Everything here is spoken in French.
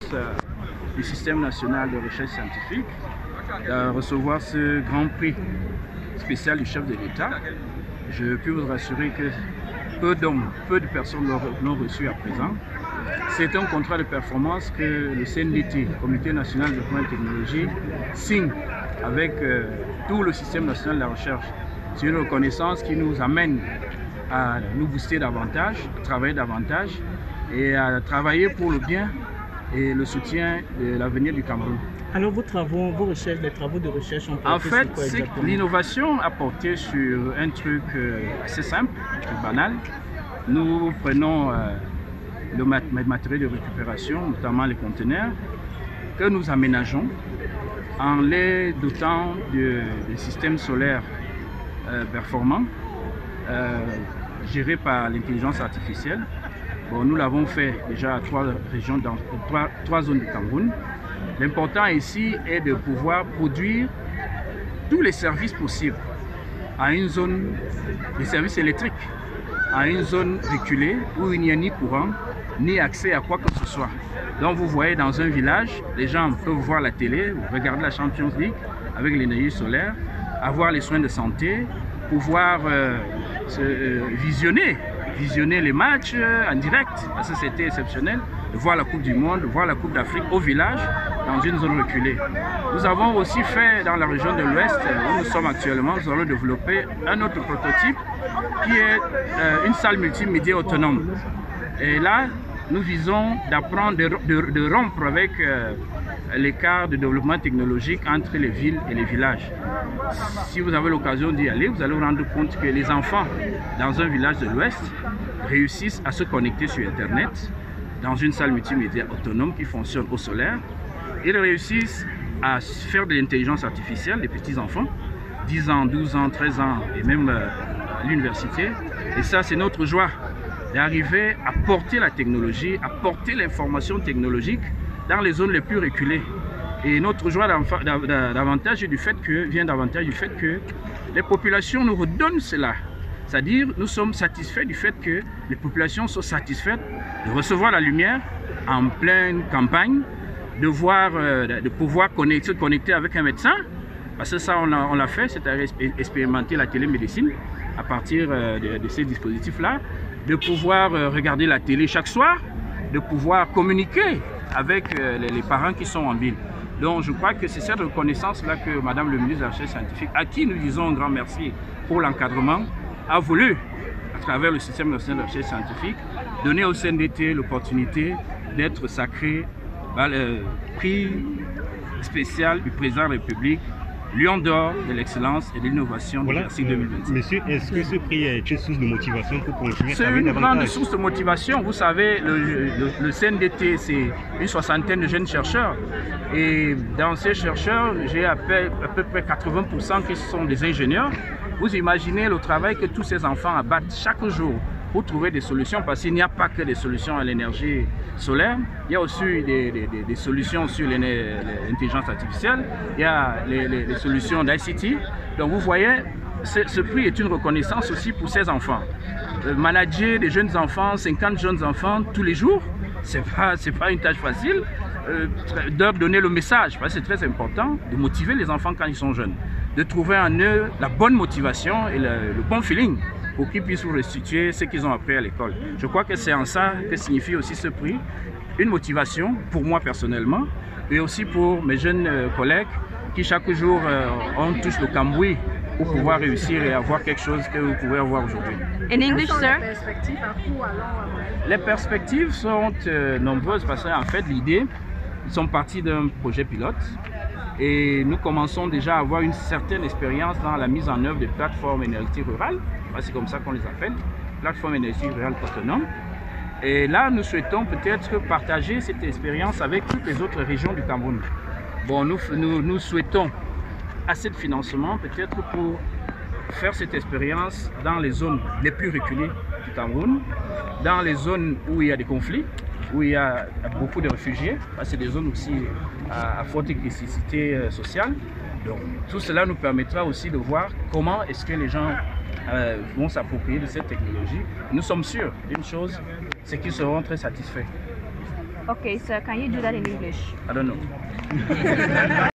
chance du système national de recherche scientifique de recevoir ce grand prix spécial du chef de l'État. Je peux vous rassurer que peu de personnes l'ont reçu à présent. C'est un contrat de performance que le CNDT, Comité national de développement et technologie, signe avec tout le système national de la recherche. C'est une reconnaissance qui nous amène à nous booster davantage, à travailler davantage et à travailler pour le bien et le soutien de l'avenir du Cameroun. Alors vos recherches, les travaux de recherche ont en fait, l'innovation a porté sur un truc assez simple, banal. Nous prenons le matériel de récupération, notamment les conteneurs, que nous aménageons en les dotant de systèmes solaires performants, gérés par l'intelligence artificielle. Bon, nous l'avons fait déjà à 3 régions, dans 3 zones du Cameroun. L'important ici est de pouvoir produire tous les services possibles à une zone, les services électriques, à une zone reculée où il n'y a ni courant, ni accès à quoi que ce soit. Donc vous voyez dans un village, les gens peuvent voir la télé, regarder la Champions League avec l'énergie solaire, avoir les soins de santé, pouvoir visionner les matchs en direct, parce que c'était exceptionnel, de voir la Coupe du Monde, de voir la Coupe d'Afrique au village, dans une zone reculée. Nous avons aussi fait dans la région de l'Ouest, où nous sommes actuellement, nous allons développer un autre prototype qui est une salle multimédia autonome. Et là, nous visons d'apprendre, de rompre avec l'écart de développement technologique entre les villes et les villages. Si vous avez l'occasion d'y aller, vous allez vous rendre compte que les enfants dans un village de l'Ouest réussissent à se connecter sur Internet dans une salle multimédia autonome qui fonctionne au solaire. Ils réussissent à faire de l'intelligence artificielle, les petits enfants, 10 ans, 12 ans, 13 ans et même à l'université. Et ça, c'est notre joie d'arriver à porter la technologie, à porter l'information technologique dans les zones les plus reculées. Et notre joie vient davantage du fait que les populations nous redonnent cela. C'est-à-dire, nous sommes satisfaits du fait que les populations sont satisfaites de recevoir la lumière en pleine campagne, de pouvoir se connecter avec un médecin, parce que ça, on l'a fait, c'est-à-dire expérimenter la télémédecine à partir de ces dispositifs-là, de pouvoir regarder la télé chaque soir, de pouvoir communiquer avec les parents qui sont en ville. Donc je crois que c'est cette reconnaissance-là que Madame le ministre de la Recherche scientifique, à qui nous disons un grand merci pour l'encadrement, a voulu, à travers le système national de recherche scientifique, donner au CNDT l'opportunité d'être sacré par le prix spécial du président de la République, Lion d'or de l'excellence et de l'innovation de l'ERSI 2026. Monsieur, est-ce que ce prix est une source de motivation pour continuer à travailler davantage? C'est une grande source de motivation. Vous savez, le CNDT, c'est une 60aine de jeunes chercheurs. Et dans ces chercheurs, j'ai à peu près 80% qui sont des ingénieurs. Vous imaginez le travail que tous ces enfants abattent chaque jour pour trouver des solutions, parce qu'il n'y a pas que des solutions à l'énergie solaire, il y a aussi des solutions sur l'intelligence artificielle, il y a les solutions d'ICT. Donc vous voyez, ce prix est une reconnaissance aussi pour ces enfants. Manager des jeunes enfants, 50 jeunes enfants tous les jours, c'est pas une tâche facile. De donner le message, parce que c'est très important, de motiver les enfants quand ils sont jeunes, de trouver en eux la bonne motivation et le bon feeling pour qu'ils puissent vous restituer ce qu'ils ont appris à l'école. Je crois que c'est en ça que signifie aussi ce prix, une motivation pour moi personnellement, et aussi pour mes jeunes collègues qui chaque jour on touche le cambouis pour pouvoir réussir et avoir quelque chose que vous pouvez avoir aujourd'hui. In English, sir? Les perspectives sont nombreuses parce qu'en fait l'idée, ils sont partis d'un projet pilote et nous commençons déjà à avoir une certaine expérience dans la mise en œuvre des plateformes énergie rurales, c'est comme ça qu'on les appelle, plateformes énergie rurale autonomes. Et là, nous souhaitons peut-être partager cette expérience avec toutes les autres régions du Cameroun. Bon, nous souhaitons assez de financement peut-être pour faire cette expérience dans les zones les plus reculées du Cameroun, dans les zones où il y a des conflits, où il y a beaucoup de réfugiés, c'est des zones aussi à forte nécessité sociale. Donc tout cela nous permettra aussi de voir comment est-ce que les gens vont s'approprier de cette technologie. Nous sommes sûrs d'une chose, c'est qu'ils seront très satisfaits. Okay, sir, can you do that in English? I don't know.